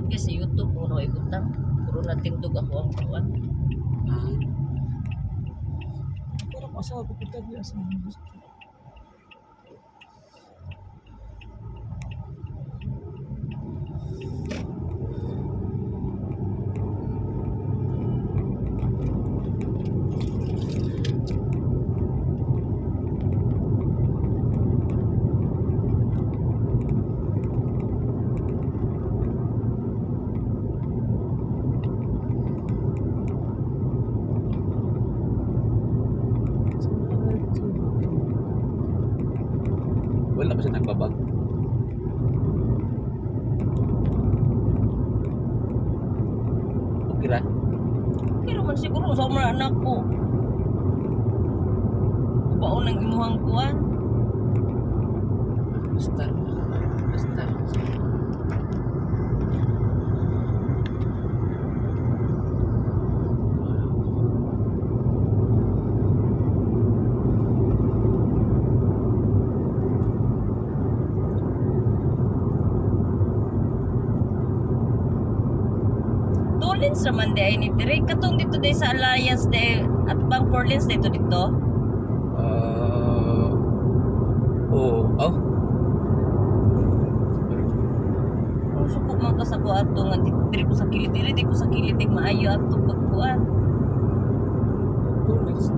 upload kay sa YouTube puro ibutang. Puro natindog ako ang kuan. Pero masabi ko tabi sa gusto. Wala pa siya nagbabag. Okay ra. Pero man siguro sa mga anak ko. Baon ng imuhang kuan. Basta. Basta. Lens naman di ay ni dire katong dito day sa Alliance day at bang for lens dito dito. Oh. Suko man ka sa ko ato nga dire ko sa kilid dire di ko sa kilid maayo ato pagkuan. Tulis.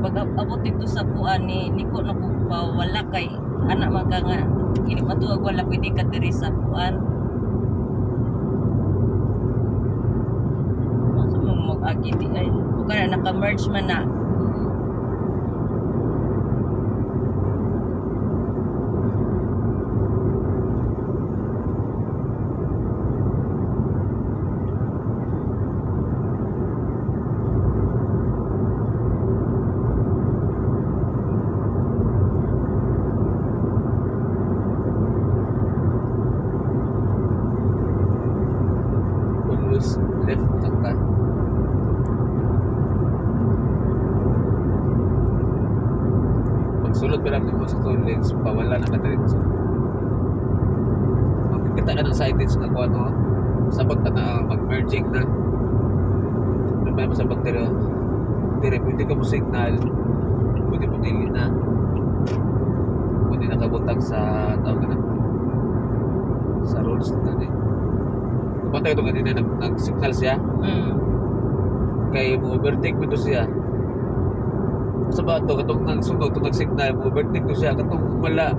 Pag-abot dito sa kuan ni liko na ko pa wala kay anak man ka nga ini matuwag wala pwede ka diri sa kuan. Asa mo mag-agi di ay o kana naka-merge man na. Left ka. Pagsulod pa lang mo sa toilets, pawala na kadiretso. Magkita ka ng signage na kung ano, sabag ka na mag-merging na. Naman mo sa bakterya, pwede ka mo signal, pwede mo dili na. Pwede nakabutang sa tawag na sa rules na din. Patay ito kanina nag-signal siya. Kaya mo-overtake mo ito siya. Sa ba ito, katong nagsunog, itong nag-signal, mo-overtake ito siya. Katong wala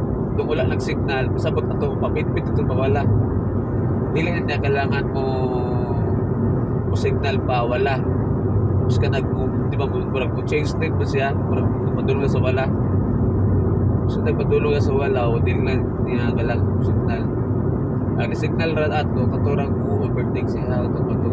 nag-signal, sabag ito, mapit-pit ito, mawala. Dili na niya kailangan mo signal pa, wala. Tapos ka di ba, mo change state mo siya, madulong sa wala. So, nagpadulong sa wala, o dili na niya kailangan mo signal. Ang signal rat ato katurang overtake siya ato to.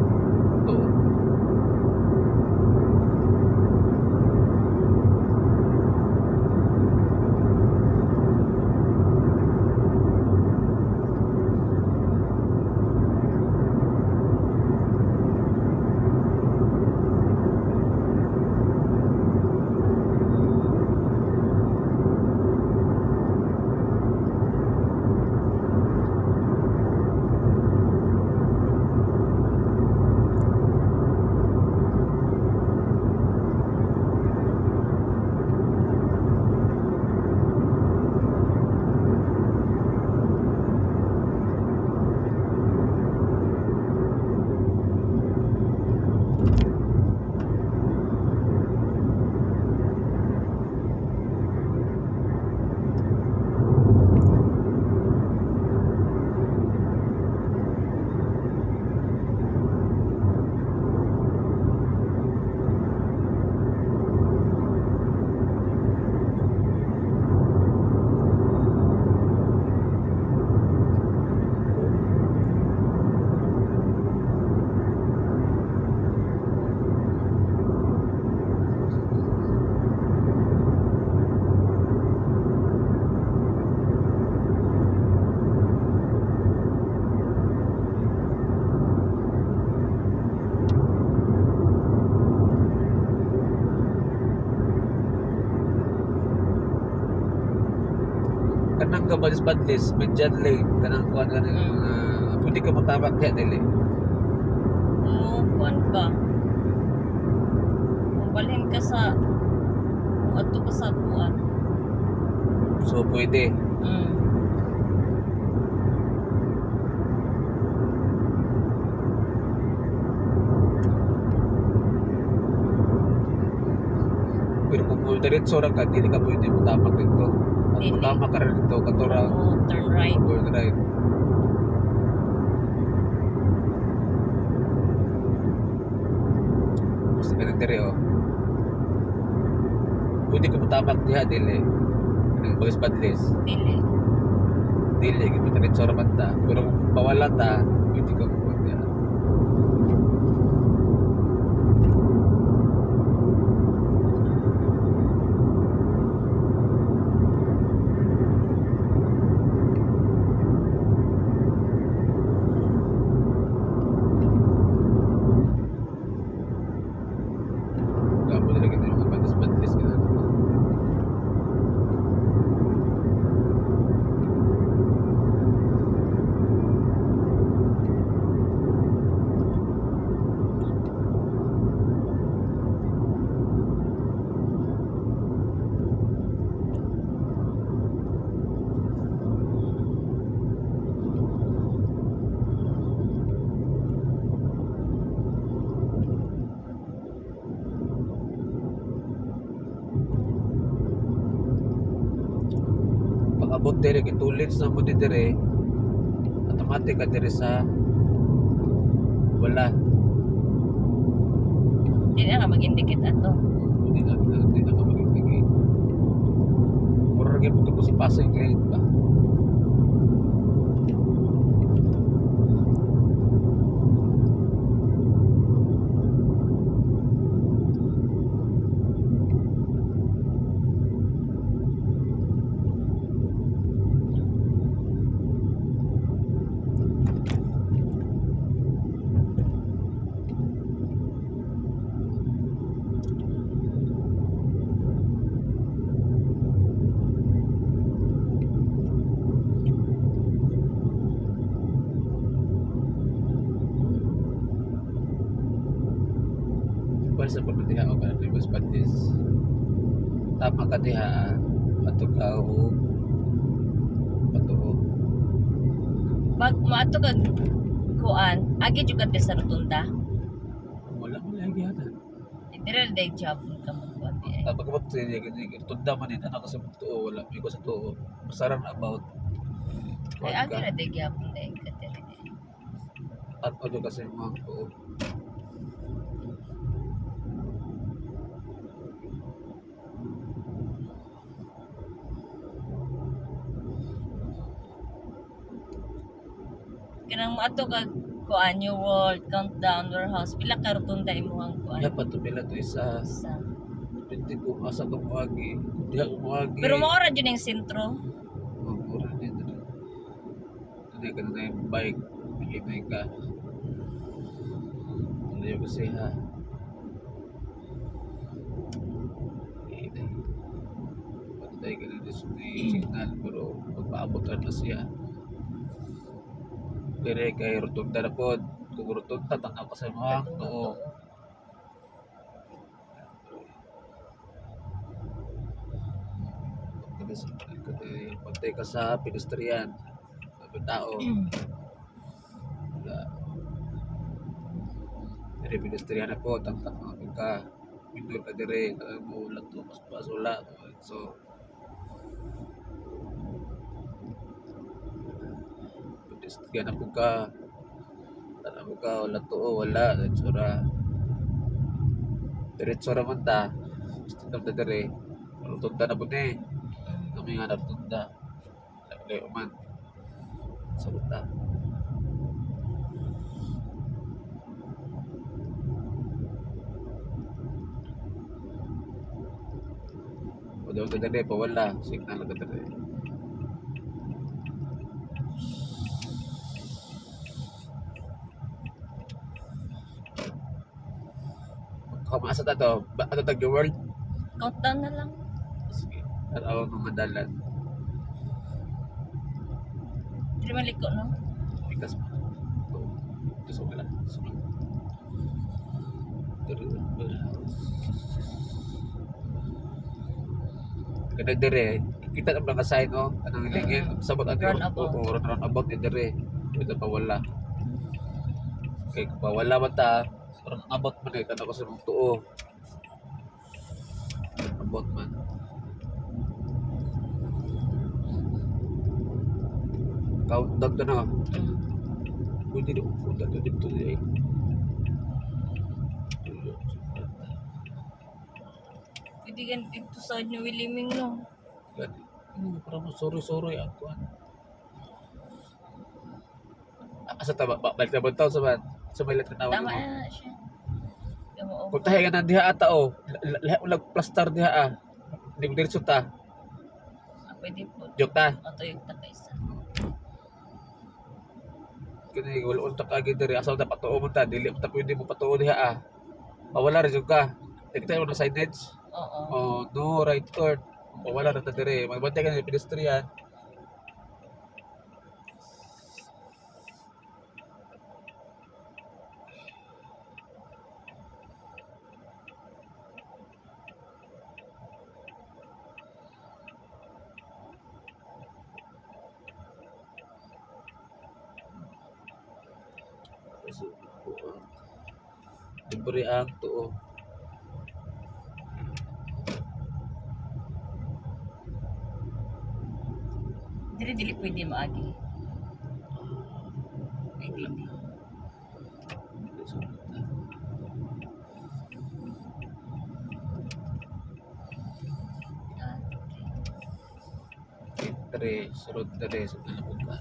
kanang ka ba badlist medyan late kanang kuan kanang pwede ka matamak kaya dili. Oo, kuan ka. Kung balhin ka sa, kung ato ka sa kuan. So pwede. Mm. Pero kung mo diretso ra ka dili ka pwede matamak dito. At Dili. matamak ka rin dito katura Oo, turn right. turn right. Basta ka dire oh. Pwede ka matamak diha dili. Nang bagis badlist. Dili. Dili kita diretso ra man ta. Pero kung pawala ta, pwede ka kuan diha. Kamu talaga din mga badlist ka. Pag-abot dire gitulit sa mo dire automatic ka dire sa wala Dili na ka mag-indicate ato. hindi na ka magiging mura gyud ko sa paso yung lane ba para sa pagdiha o para mas patis tama ka diha ato ka o patuo Pag maato ka kuan, agi jud ka sa rotunda. wala mo lagi ata Dire day job ka mo kuan di. tapos kapag tunda man ito na kasi patuo wala may ko sa tuo masaran about Ay agi na day gyapon day ka dire. at ano kasi mga tuo Kanang maato ka kuan New World Countdown Warehouse pila ka rotunda imong kuan. dapat tumila to isa Isa. Pwede ko asa ka muagi. Diha ko muagi. Pero mao ra jud ning sentro. Mura din na. Tunay ka na yung bike. Nakimay ka. Ano yung kasi ha. Patay ka na din sa signal. Pero magpaabot na siya. Pero kay rotunda na po. Kung rotunda, tanaw ka sa mga. Oo. Pagtay ka sa pedestrian may tao wala dire pedestrian na po tangtak mga ka pindor ka dire mo ulat to pas wala so pedestrian na po ka tanaw mo ka wala to wala diretso ra man ta gusto na dire rotunda na po ni kami nga nartunda lagay man sa ruta o daw tagade pa wala signal na tagade kumasa ta to ato tag world Countdown na lang. sige taraw ng madalan Pwede maliko, no? Ikas mo. Ito sa wala. Kada dire, kita na mga sign o, anong ilingin, sabot ang Roundabout. run about ni dire. Ito pa wala. Kaya kung pa wala man ta, run about man eh, kana ko sa mga tuo. About man. Countdown ka na. Pwede na upunta to dito eh. Pwede gan dito sa New Wiliming, no? Parang sorry ako. Asa ta balik na taon sa may latinaw Tama mo. na siya. Tama, Kung tayo ka na diha ata o, lahat ulag plaster diha ah. Hindi mo diretso ta. Pwede po. Joke ta. Ato yung takaysa. Kini wala unta ka gid diri asaw ta patuo mo ta, dili mo ta pwede mo patuo diha ah. Mawala ra jud ka. Kita mo na signage. Oo. Oh, no right turn. Mawala ra ta diri. Magbantay ka ng pedestrian. Kasi libre ang tuo. Dili pwede maagi. Ay, hindi. Sunod dere, sunod ka.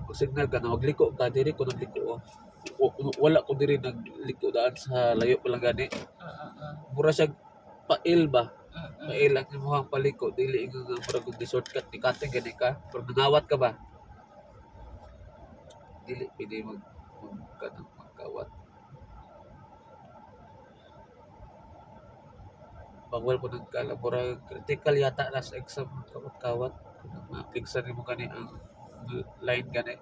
Pag signal ka na, magliko ka, diri ko nagliko. Wala ko diri nagliko daan sa layo pa lang gani. Mura siya pail ba? Pail ang imuhang paliko, dili nga mura kung di shortcut, di kating gani ka. Pero nangawat ka ba? Dili, pwede magkawat. Bawal ko nagkala, mura critical yata na sa exam ng kawat-kawat. Kung ma-exam mo gani ang line gani.